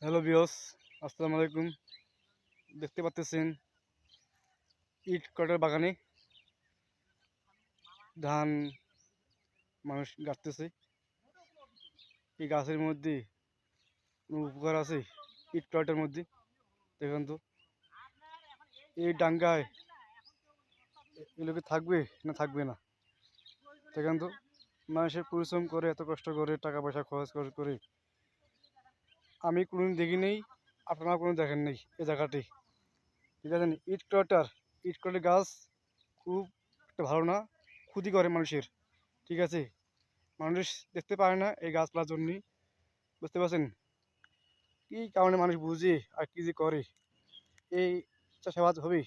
Hello বিয়স, আসসালামু আলাইকুম। দেখতে পাচ্ছেন ইট কটার বাগানে ধান মানুষ গাড়তেছে। এই গাছের মধ্যে কোনো উপকার আছে ইট কটার মধ্যে? দেখুন তো, এই ডাঙ্গায় এগুলোকে থাকবে না থাকবে না? দেখুন তো, মানুষের পরিশ্রম করে এত কষ্ট করে টাকা পয়সা খরচ করে আমি কোনোদিন দেখি নেই, আপনারা কোনো দেখেন নেই এই জায়গাটি। ঠিক আছে, ইট কটার গাছ খুব একটা ভালো না, ক্ষতি করে মানুষের। ঠিক আছে, মানুষ দেখতে পারে না এই গাছপালার জন্যই। বুঝতে পারছেন কি কারণে মানুষ বুঝে আর কি যে করে? এই চাষাবাদ হবে?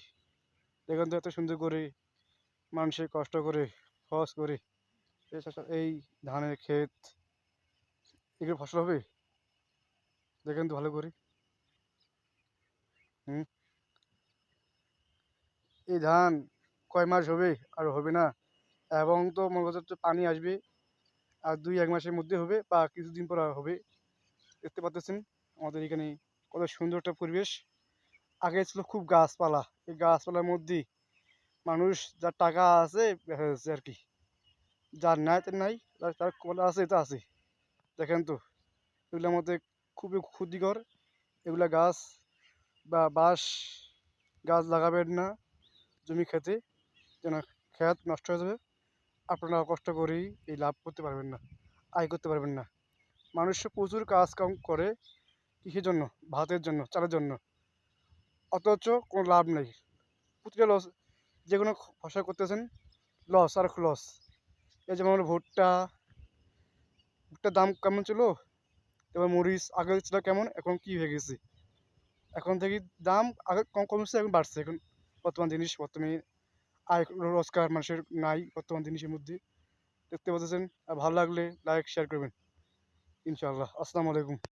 দেখুন তো, এত সুন্দর করে মানুষের কষ্ট করে খরচ করে এই ধানের ক্ষেত, এগুলো ফসল হবে? দেখেন তো ভালো করে। হুম, এই ধান কয় মাস হবে আর হবে না? এবং তো মনে করছে পানি আসবে আর 2-1 মাসের মধ্যে হবে বা কিছুদিন পর হবে। দেখতে পাচ্ছেন আমাদের এখানে কত সুন্দর একটা পরিবেশ। আগে ছিল খুব গাছপালা, এই গাছপালার মধ্যে মানুষ যার টাকা আছে দেখা যাচ্ছে আর কি, যার নাই তার নাই, যার কলা আছে তা আছে। দেখেন তো, এগুলোর মধ্যে খুবই ক্ষতিকর। এগুলা গাছ বা বাঁশ গাছ লাগাবেন না জমি খেতে, যেন ক্ষেত নষ্ট হয়ে যাবে। আপনারা কষ্ট করেই এই লাভ করতে পারবেন না, আয় করতে পারবেন না। মানুষ প্রচুর কাজ কাম করে কিসের জন্য? ভাতের জন্য, চালের জন্য, অথচ কোনো লাভ নেই। প্রতিটা লস, যে কোনো ফসল করতেছেন লস আর লস। এই যেমন হলো ভুট্টা, ভুট্টার দাম কেমন ছিল, এবার মরিচ আগে ছিল কেমন, এখন কি হয়ে গেছে? এখন থেকে দাম আগে কম কমছে, এখন বাড়ছে। এখন বর্তমানে আয় রোজগার মানুষের নাই বর্তমান জিনিসের মধ্যে। দেখতে পাচ্ছেন। আর ভালো লাগলে লাইক শেয়ার করবেন ইনশাআল্লাহ। আসসালামু আলাইকুম।